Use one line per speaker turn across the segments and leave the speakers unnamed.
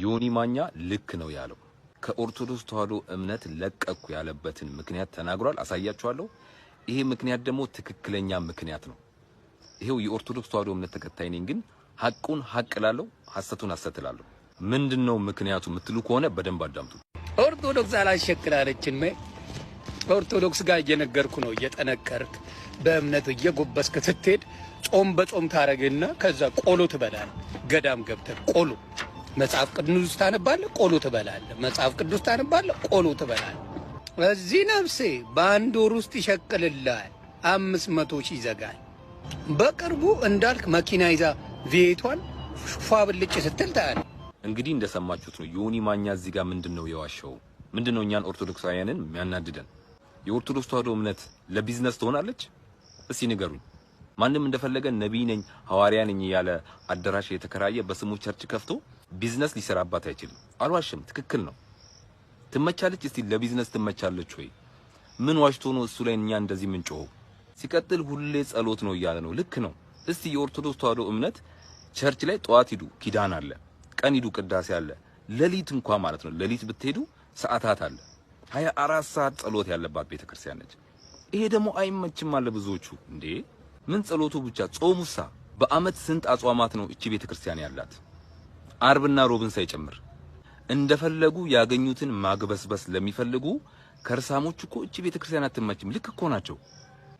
ዮኒ ማኛ ልክ ነው ያለው ከኦርቶዶክስ ተዋህዶ እምነት ለቀቁ ያለበትን ምክንያት ተናግሯል። አሳያችኋለሁ። ይሄ ምክንያት ደግሞ ትክክለኛ ምክንያት ነው። ይሄው የኦርቶዶክስ ተዋህዶ እምነት ተከታይ ነኝ፣ ግን ሐቁን ሐቅ ላለው ሐሰቱን ሐሰት ላለው ምንድነው ምክንያቱ ምትሉ ከሆነ በደንብ አዳምጡ።
ኦርቶዶክስ አላሸክላለችን ኦርቶዶክስ ጋር እየነገርኩ ነው። እየጠነከርክ በእምነት እየጎበስክ ስትሄድ ጾም በጾም ታረግና ከዛ ቆሎ ትበላል። ገዳም ገብተህ ቆሎ መጽሐፍ ቅዱስ ታነባለህ፣ ቆሎ ትበላለህ። መጽሐፍ ቅዱስ ታነባለህ፣ ቆሎ ትበላለህ። እዚህ ነፍሴ በአንድ ወር ውስጥ ይሸቅልልሃል፣ 500 ሺህ ይዘጋል። በቅርቡ እንዳልክ መኪና ይዛ ቤቷን ሹፋ ብልጭ ስትል ታያለህ።
እንግዲህ እንደሰማችሁት ነው። ዮኒ ማኛ እዚህ ጋር ምንድነው የዋሸው? ምንድነው እኛን ኦርቶዶክሳውያንን የሚያናድደን? የኦርቶዶክስ ተዋህዶ እምነት ለቢዝነስ ትሆናለች? እስቲ ንገሩኝ። ማንም እንደፈለገ ነብይ ነኝ ሐዋርያ ነኝ ያለ አዳራሽ የተከራየ በስሙ ቸርች ከፍቶ ቢዝነስ ሊሰራባት አይችልም። አልዋሽም፣ ትክክል ነው። ትመቻለች። እስቲ ለቢዝነስ ትመቻለች ወይ? ምን ዋሽቶ ነው እሱ ላይ እኛ እንደዚህ ምንጮው? ሲቀጥል ሁሌ ጸሎት ነው እያለ ነው። ልክ ነው። እስቲ የኦርቶዶክስ ተዋህዶ እምነት ቸርች ላይ ጠዋት ሂዱ ኪዳን አለ፣ ቀን ሂዱ ቅዳሴ አለ፣ ሌሊት እንኳን ማለት ነው ሌሊት ብትሄዱ ሰዓታት አለ። 24 ሰዓት ጸሎት ያለባት ቤተክርስቲያን ነች። ይሄ ደግሞ አይመችም አለ ብዙዎቹ። እንዴ ምን ጸሎቱ ብቻ ጾሙሳ? በአመት ስንት አጽዋማት ነው እቺ ቤተክርስቲያን ያላት? አርብና ሮብን ሳይጨምር እንደፈለጉ ያገኙትን ማግበስበስ ለሚፈልጉ ከርሳሞች እኮ እቺ ቤተክርስቲያን አትመችም። ልክ እኮ ናቸው።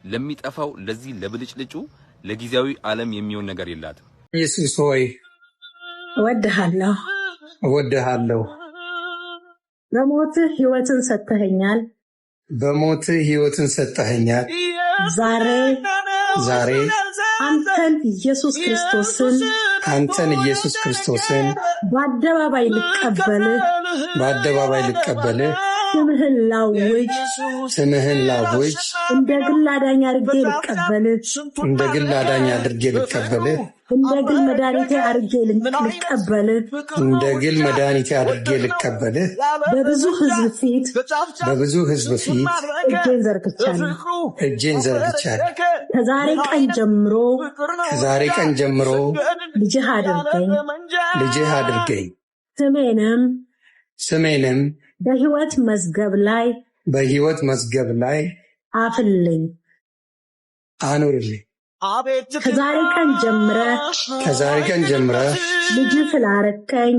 ለሚጠፋው ለዚህ ለብልጭልጩ ለጊዜያዊ ዓለም የሚሆን ነገር የላትም።
ኢየሱስ ሆይ እወድሃለሁ።
በሞትህ ሕይወትን ሰጥተኸኛል። ዛሬ አንተን ኢየሱስ ክርስቶስን በአደባባይ ልቀበልህ ስምህን ላውጅ እንደ ግል አዳኝ አድርጌ ልቀበልህ እንደ ግል መድኃኒቴ አድርጌ ልቀበልህ በብዙ ሕዝብ ፊት እጄን ዘርግቻለሁ። ከዛሬ ቀን ጀምሮ ልጅህ አድርገኝ። ስሜንም በሕይወት መዝገብ ላይ አኑርልኝ። ከዛሬ ቀን ጀምረህ ልጅ ስላደረከኝ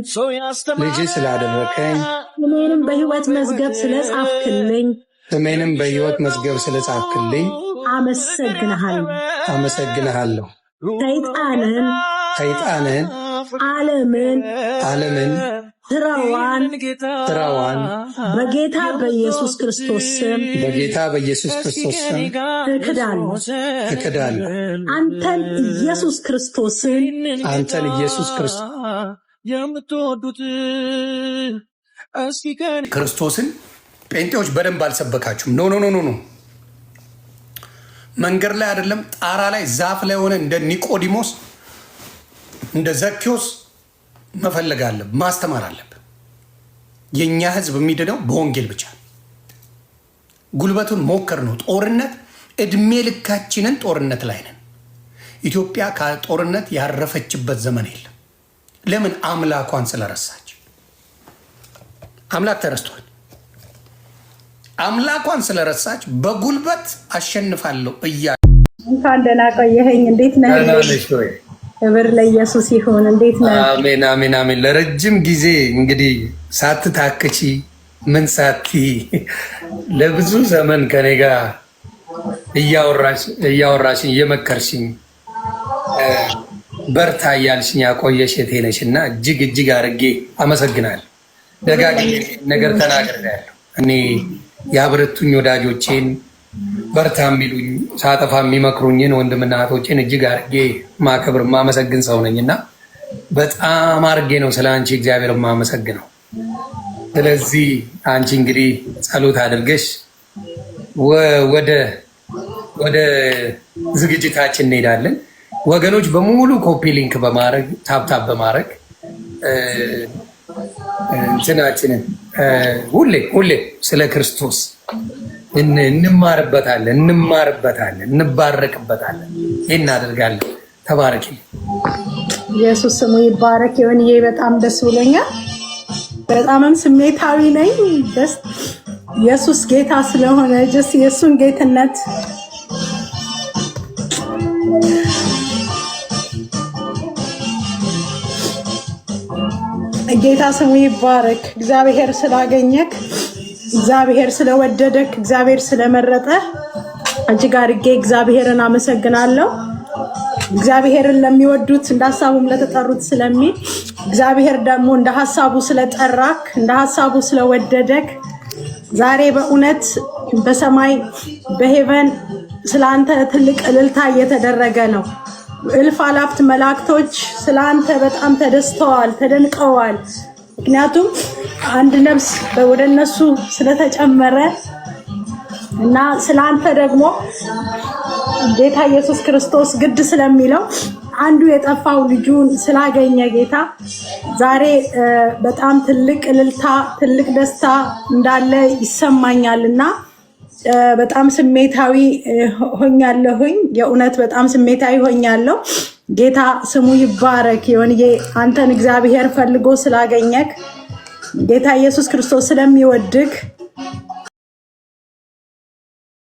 ስሜንም በሕይወት መዝገብ ስለጻፍክልኝ አመሰግንሃለሁ። ሰይጣንን ዓለምን ትራዋን በጌታ በኢየሱስ ክርስቶስ ስም እክዳለሁ። አንተን ኢየሱስ ክርስቶስን
የምትወዱት
ክርስቶስን ጴንጤዎች በደንብ አልሰበካችሁም። ኖ መንገድ ላይ አይደለም ጣራ ላይ ዛፍ ላይ ሆነ እንደ ኒቆዲሞስ እንደ ዘኪዮስ መፈለግ አለብህ፣ ማስተማር አለብህ። የኛ ህዝብ የሚድነው በወንጌል ብቻ። ጉልበቱን ሞከር ነው። ጦርነት እድሜ ልካችንን ጦርነት ላይ ነን። ኢትዮጵያ ከጦርነት ያረፈችበት ዘመን የለም። ለምን? አምላኳን ስለረሳች። አምላክ ተረስቷል። አምላኳን ስለረሳች በጉልበት አሸንፋለሁ እያለ
እንኳን ደህና ቆየኸኝ። እንዴት ነህ? ክብር ለኢየሱስ ይሁን። እንዴት ነህ?
አሜን። ለረጅም ጊዜ እንግዲህ ሳትታክቺ ምን ለብዙ ዘመን ከኔ ጋር እያወራሽኝ እየመከርሽኝ በርታ እያልሽኝ ያቆየሽ እህቴ ነሽ እና እጅግ አድርጌ አመሰግናለሁ። ደጋግሜ ነገር ተናግሬያለሁ። እኔ ያበረቱኝ ወዳጆቼን በርታ የሚሉኝ ሳጠፋ የሚመክሩኝን ወንድምና እህቶቼን እጅግ አድርጌ ማከብር ማመሰግን ሰው ነኝና በጣም አድርጌ ነው ስለ አንቺ እግዚአብሔር ማመሰግነው። ስለዚህ አንቺ እንግዲህ ጸሎት አድርገሽ ወደ ዝግጅታችን እንሄዳለን። ወገኖች በሙሉ ኮፒ ሊንክ በማድረግ ታፕታፕ በማድረግ እንትናችንን ሁሌ ስለ ክርስቶስ እንማርበታለን፣ እንባረክበታለን። ይህን እናደርጋለን። ተባረኪ።
ኢየሱስ ስሙ ይባረክ። ይሁንዬ በጣም ደስ ብሎኛል። በጣምም ስሜታዊ ነኝ። ደስ ኢየሱስ ጌታ ስለሆነ የሱን ጌትነት ጌታ ስሙ ይባረክ። እግዚአብሔር ስላገኘክ፣ እግዚአብሔር ስለወደደክ፣ እግዚአብሔር ስለመረጠ እጅግ አድርጌ እግዚአብሔርን አመሰግናለሁ። እግዚአብሔርን ለሚወዱት እንደ ሐሳቡም ለተጠሩት ስለሚል እግዚአብሔር ደግሞ እንደ ሐሳቡ ስለጠራክ፣ እንደ ሐሳቡ ስለወደደክ ዛሬ በእውነት በሰማይ በሄቨን ስላንተ ትልቅ እልልታ እየተደረገ ነው። እልፍ አላፍት መላእክቶች ስላንተ በጣም ተደስተዋል፣ ተደንቀዋል። ምክንያቱም አንድ ነፍስ ወደ እነሱ ስለተጨመረ እና ስላንተ ደግሞ ጌታ ኢየሱስ ክርስቶስ ግድ ስለሚለው አንዱ የጠፋው ልጁን ስላገኘ ጌታ ዛሬ በጣም ትልቅ እልልታ፣ ትልቅ ደስታ እንዳለ ይሰማኛልና በጣም ስሜታዊ ሆኛለሁኝ። የእውነት በጣም ስሜታዊ ሆኛለሁ። ጌታ ስሙ ይባረክ። ይሁንዬ አንተን እግዚአብሔር ፈልጎ ስላገኘክ ጌታ ኢየሱስ ክርስቶስ ስለሚወድክ